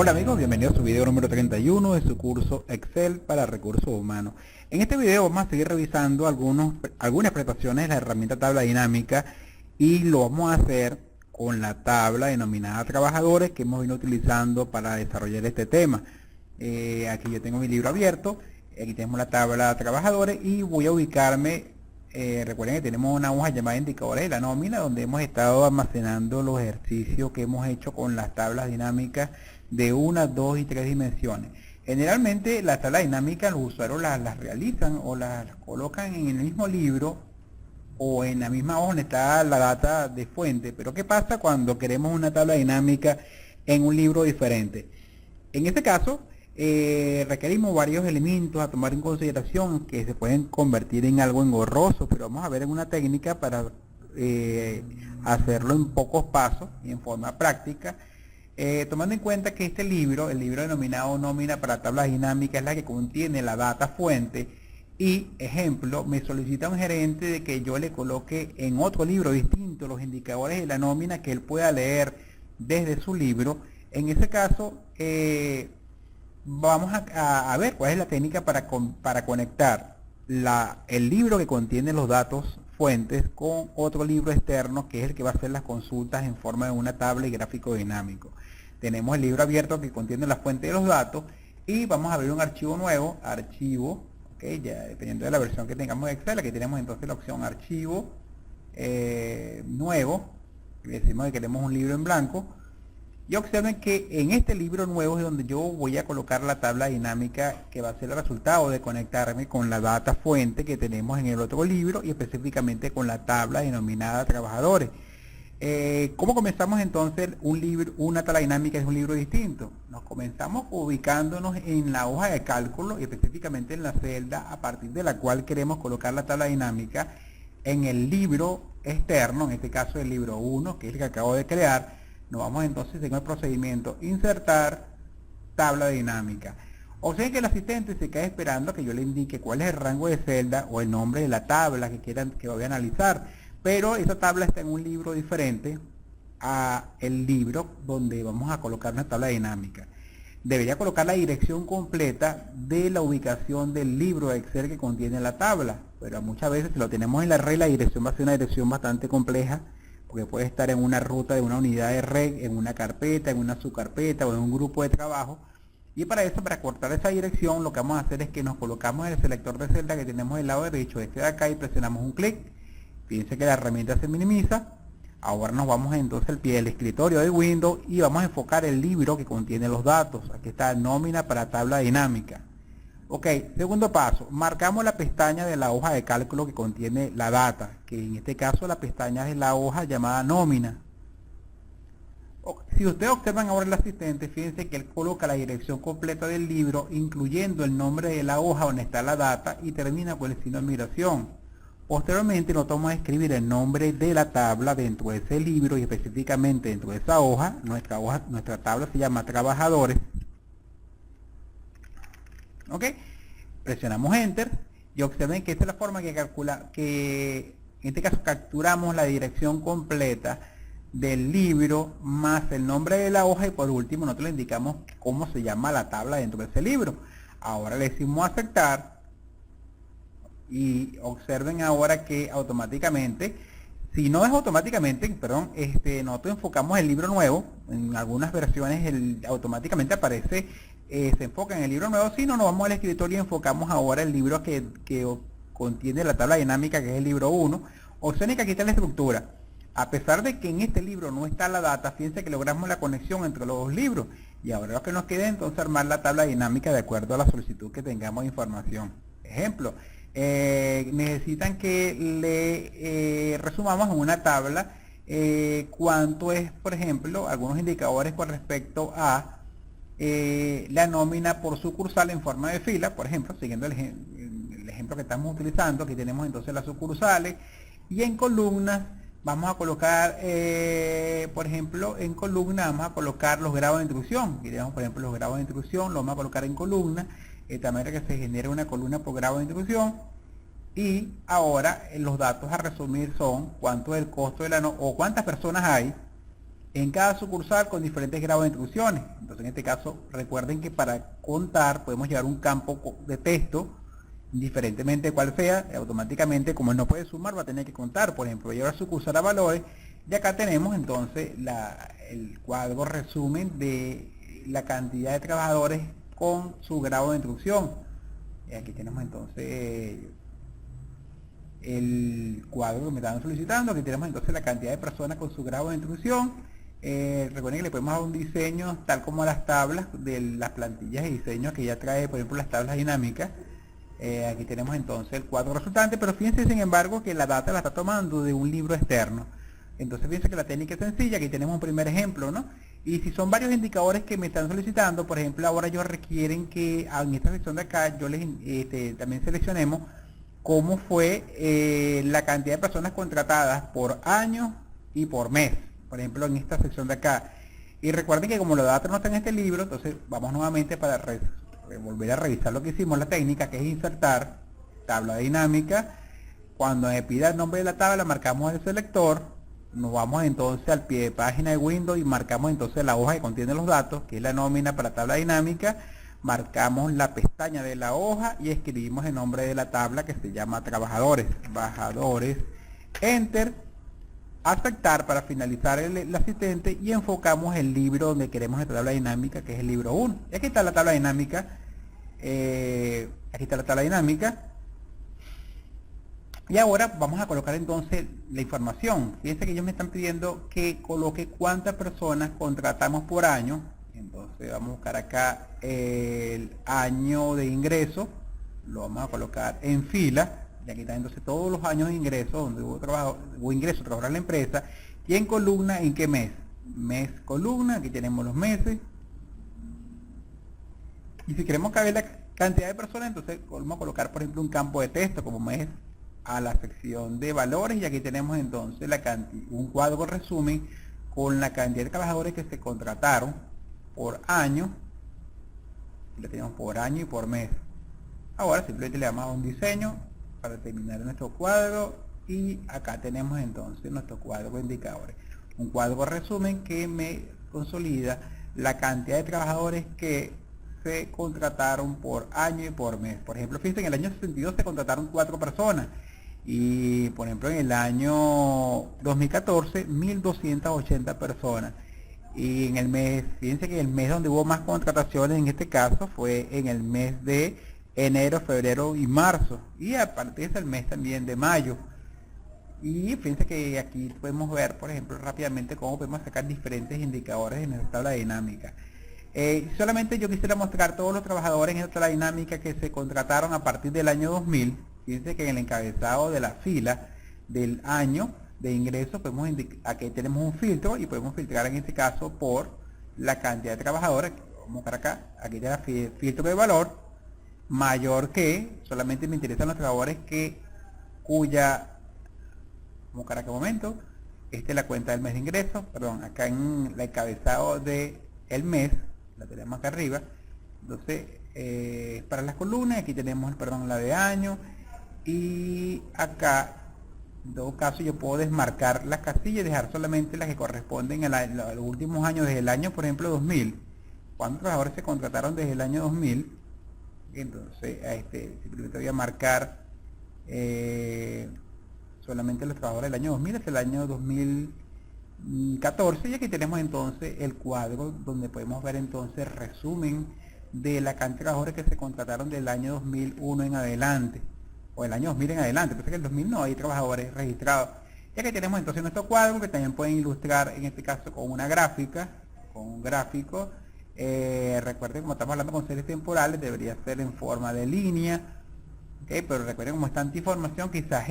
Hola amigos, bienvenidos a su video número 31 de su curso Excel para recursos humanos. En este video vamos a seguir revisando algunas prestaciones de la herramienta tabla dinámica y lo vamos a hacer con la tabla denominada trabajadores que hemos venido utilizando para desarrollar este tema. Aquí yo tengo mi libro abierto, aquí tenemos la tabla trabajadores y voy a ubicarme. Recuerden que tenemos una hoja llamada indicadores de la nómina donde hemos estado almacenando los ejercicios que hemos hecho con las tablas dinámicas de 1, 2 y 3 dimensiones. Generalmente las tablas dinámicas los usuarios las realizan o las colocan en el mismo libro o en la misma hoja donde está la data de fuente. Pero ¿qué pasa cuando queremos una tabla dinámica en un libro diferente? En este caso requerimos varios elementos a tomar en consideración que se pueden convertir en algo engorroso, pero vamos a ver en una técnica para hacerlo en pocos pasos y en forma práctica. Tomando en cuenta que este libro, el libro denominado nómina para tablas dinámicas, es la que contiene la data fuente y, ejemplo, me solicita un gerente de que yo le coloque en otro libro distinto los indicadores de la nómina que él pueda leer desde su libro. En ese caso, vamos a ver cuál es la técnica para conectar el libro que contiene los datos fuentes con otro libro externo que es el que va a hacer las consultas en forma de una tabla y gráfico dinámico. Tenemos el libro abierto que contiene la fuente de los datos y vamos a abrir un archivo nuevo, archivo, ya dependiendo de la versión que tengamos de Excel. Aquí tenemos entonces la opción archivo nuevo, y decimos que queremos un libro en blanco. Y observen que en este libro nuevo es donde yo voy a colocar la tabla dinámica que va a ser el resultado de conectarme con la data fuente que tenemos en el otro libro y específicamente con la tabla denominada trabajadores. ¿Cómo comenzamos entonces una tabla dinámica en un libro distinto? Nos comenzamos ubicándonos en la hoja de cálculo y específicamente en la celda a partir de la cual queremos colocar la tabla dinámica en el libro externo, en este caso el libro 1, que es el que acabo de crear. Nos vamos entonces en el procedimiento insertar tabla dinámica. O sea que el asistente se queda esperando a que yo le indique cuál es el rango de celda o el nombre de la tabla que voy a analizar. Pero esa tabla está en un libro diferente a el libro donde vamos a colocar una tabla dinámica. Debería colocar la dirección completa de la ubicación del libro de Excel que contiene la tabla. Pero muchas veces si lo tenemos en la red, la dirección va a ser una dirección bastante compleja, porque puede estar en una ruta de una unidad de red, en una carpeta, en una subcarpeta o en un grupo de trabajo. Y para eso, para cortar esa dirección, lo que vamos a hacer es que nos colocamos en el selector de celda que tenemos del lado derecho, este de acá, y presionamos un clic. Fíjense que la herramienta se minimiza. Ahora nos vamos entonces al pie del escritorio de Windows y vamos a enfocar el libro que contiene los datos. Aquí está nómina para tabla dinámica. Ok, segundo paso, marcamos la pestaña de la hoja de cálculo que contiene la data, que en este caso la pestaña es la hoja llamada nómina. Si ustedes observan ahora el asistente, fíjense que él coloca la dirección completa del libro, incluyendo el nombre de la hoja donde está la data y termina con el signo de admiración. Posteriormente nosotros vamos a escribir el nombre de la tabla dentro de ese libro y específicamente dentro de esa hoja. Nuestra tabla se llama trabajadores. Ok, presionamos enter y observen que esta es la forma que en este caso capturamos la dirección completa del libro más el nombre de la hoja y por último nosotros le indicamos cómo se llama la tabla dentro de ese libro. Ahora le decimos aceptar y observen ahora que automáticamente, si no es automáticamente, perdón, nosotros enfocamos el libro nuevo. En algunas versiones automáticamente aparece, se enfoca en el libro nuevo. Si no, nos vamos al escritorio y enfocamos ahora el libro que contiene la tabla dinámica, que es el libro 1. Observen que aquí está la estructura. A pesar de que en este libro no está la data, fíjense que logramos la conexión entre los dos libros. Y ahora lo que nos queda entonces armar la tabla dinámica de acuerdo a la solicitud que tengamos de información. Ejemplo, necesitan que le resumamos en una tabla cuánto es, por ejemplo, algunos indicadores con respecto a la nómina por sucursal en forma de fila, por ejemplo, siguiendo el ejemplo que estamos utilizando. Aquí tenemos entonces las sucursales y en columnas vamos a colocar, por ejemplo, en columna vamos a colocar los grados de instrucción. Aquí tenemos, por ejemplo, los grados de instrucción, lo vamos a colocar en columna, de manera que se genere una columna por grado de instrucción. Y ahora los datos a resumir son cuánto es el costo de la nómina o cuántas personas hay en cada sucursal con diferentes grados de instrucciones. Entonces, en este caso, recuerden que para contar podemos llevar un campo de texto, indiferentemente de cuál sea, automáticamente, como él no puede sumar, va a tener que contar. Por ejemplo, llevar sucursal a valores, y acá tenemos entonces el cuadro resumen de la cantidad de trabajadores con su grado de instrucción. Y aquí tenemos entonces el cuadro que me estaban solicitando. Aquí tenemos entonces la cantidad de personas con su grado de instrucción. Recuerden que le podemos dar un diseño tal como las tablas de las plantillas de diseño que ya trae, por ejemplo, las tablas dinámicas. Aquí tenemos entonces el cuadro resultante, pero fíjense sin embargo que la data la está tomando de un libro externo. Entonces fíjense que la técnica es sencilla. Aquí tenemos un primer ejemplo, ¿no? Y si son varios indicadores que me están solicitando, por ejemplo, ahora ellos requieren que en esta sección de acá yo les también seleccionemos cómo fue la cantidad de personas contratadas por año y por mes, por ejemplo, en esta sección de acá. Y recuerden que como los datos no están en este libro, entonces vamos nuevamente para volver a revisar lo que hicimos, la técnica, que es insertar tabla dinámica. Cuando me pida el nombre de la tabla, marcamos el selector, nos vamos entonces al pie de página de Windows y marcamos entonces la hoja que contiene los datos, que es la nómina para tabla dinámica. Marcamos la pestaña de la hoja y escribimos el nombre de la tabla, que se llama trabajadores, enter, aceptar para finalizar el asistente, y enfocamos el libro donde queremos esta tabla dinámica, que es el libro 1. Y aquí está la tabla dinámica. Aquí está la tabla dinámica. Y ahora vamos a colocar entonces la información. Fíjense que ellos me están pidiendo que coloque cuántas personas contratamos por año. Entonces vamos a buscar acá el año de ingreso, lo vamos a colocar en fila, y aquí están entonces todos los años de ingreso donde hubo ingreso a trabajar en la empresa, y en columna en qué mes, columna, aquí tenemos los meses, y si queremos caber la cantidad de personas, entonces vamos a colocar por ejemplo un campo de texto como mes a la sección de valores, y aquí tenemos entonces un cuadro resumen con la cantidad de trabajadores que se contrataron por año, y lo tenemos por año y por mes. Ahora simplemente le damos a un diseño para terminar nuestro cuadro, y acá tenemos entonces nuestro cuadro de indicadores, un cuadro resumen que me consolida la cantidad de trabajadores que se contrataron por año y por mes. Por ejemplo, fíjense, en el año 62 se contrataron 4 personas, y por ejemplo en el año 2014 1280 personas. Y en el mes, fíjense que el mes donde hubo más contrataciones en este caso fue en el mes de enero, febrero y marzo, y aparte es el mes también de mayo. Y fíjense que aquí podemos ver, por ejemplo, rápidamente cómo podemos sacar diferentes indicadores en esta tabla dinámica. Solamente yo quisiera mostrar todos los trabajadores en esta tabla dinámica que se contrataron a partir del año 2000. Fíjense que en el encabezado de la fila del año de ingresos podemos aquí tenemos un filtro, y podemos filtrar en este caso por la cantidad de trabajadores. Vamos a buscar acá, aquí está el filtro de valor mayor que, solamente me interesan los trabajadores vamos a buscar acá un momento, esta es la cuenta del mes de ingresos, perdón, acá en el encabezado de el mes, la tenemos acá arriba. Entonces para las columnas, aquí tenemos, perdón, la de año, y acá en todo caso yo puedo desmarcar las casillas y dejar solamente las que corresponden a los últimos años, desde el año por ejemplo 2000. ¿Cuántos trabajadores se contrataron desde el año 2000? Entonces simplemente voy a marcar solamente los trabajadores del año 2000 hasta el año 2014, y aquí tenemos entonces el cuadro donde podemos ver entonces resumen de la cantidad de trabajadores que se contrataron del año 2001 en adelante, o el año 2000 en adelante, porque en el 2000 no hay trabajadores registrados. Y aquí tenemos entonces nuestro cuadro, que también pueden ilustrar en este caso con una gráfica, con un gráfico. Recuerden, como estamos hablando con series temporales, debería ser en forma de línea, ¿okay? Pero recuerden, como es tanta información, quizás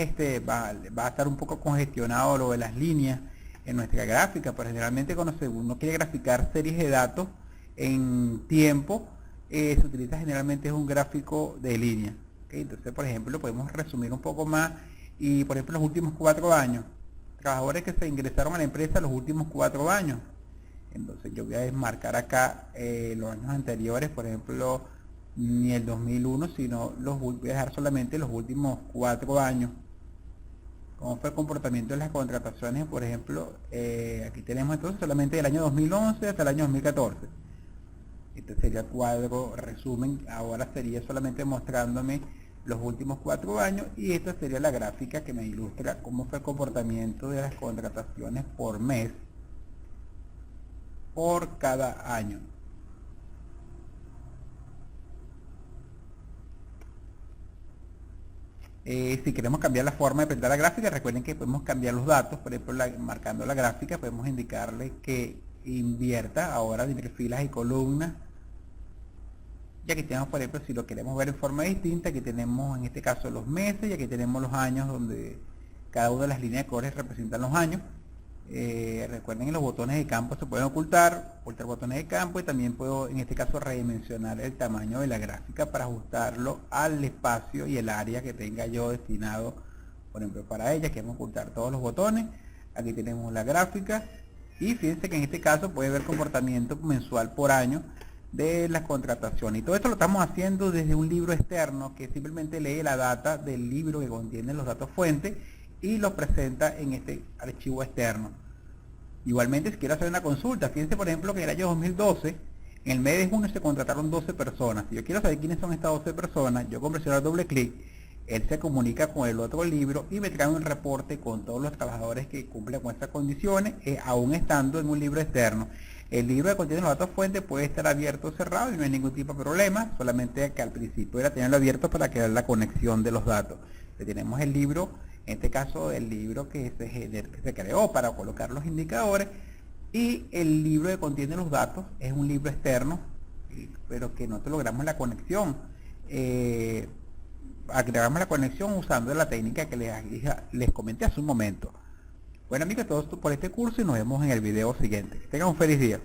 va a estar un poco congestionado lo de las líneas en nuestra gráfica, pero generalmente cuando uno quiere graficar series de datos en tiempo, se utiliza generalmente un gráfico de línea. ¿Okay? Entonces, por ejemplo, podemos resumir un poco más, y por ejemplo los últimos 4 años, trabajadores que se ingresaron a la empresa los últimos 4 años. Entonces yo voy a desmarcar acá los años anteriores, por ejemplo ni el 2001, sino voy a dejar solamente los últimos 4 años. cómo fue el comportamiento de las contrataciones, por ejemplo, aquí tenemos entonces solamente del año 2011 hasta el año 2014. Este sería el cuadro resumen. Ahora sería solamente mostrándome los últimos 4 años, y esta sería la gráfica que me ilustra cómo fue el comportamiento de las contrataciones por mes por cada año. Si queremos cambiar la forma de presentar la gráfica, recuerden que podemos cambiar los datos. Por ejemplo, marcando la gráfica podemos indicarle que invierta ahora entre filas y columnas. Y aquí tenemos, por ejemplo, si lo queremos ver en forma distinta, aquí tenemos en este caso los meses, y aquí tenemos los años, donde cada una de las líneas de colores representan los años. Recuerden que los botones de campo se pueden ocultar botones de campo, y también puedo en este caso redimensionar el tamaño de la gráfica para ajustarlo al espacio y el área que tenga yo destinado, por ejemplo, para ella. Queremos ocultar todos los botones. Aquí tenemos la gráfica, y fíjense que en este caso puede ver comportamiento mensual por año de las contrataciones, y todo esto lo estamos haciendo desde un libro externo que simplemente lee la data del libro que contiene los datos fuentes y los presenta en este archivo externo. Igualmente, si quiero hacer una consulta, fíjense por ejemplo que en el año 2012, en el mes de junio se contrataron 12 personas. Si yo quiero saber quiénes son estas 12 personas, yo con presionar doble clic, él se comunica con el otro libro y me trae un reporte con todos los trabajadores que cumplen con estas condiciones, aún estando en un libro externo. El libro que contiene los datos fuentes puede estar abierto o cerrado y no hay ningún tipo de problema, solamente que al principio era tenerlo abierto para crear la conexión de los datos. Tenemos el libro, en este caso el libro que se creó para colocar los indicadores, y el libro que contiene los datos es un libro externo, pero que nosotros logramos la conexión. Agregamos la conexión usando la técnica que les comenté hace un momento. Bueno amigos, todo esto por este curso, y nos vemos en el video siguiente. Que tengan un feliz día.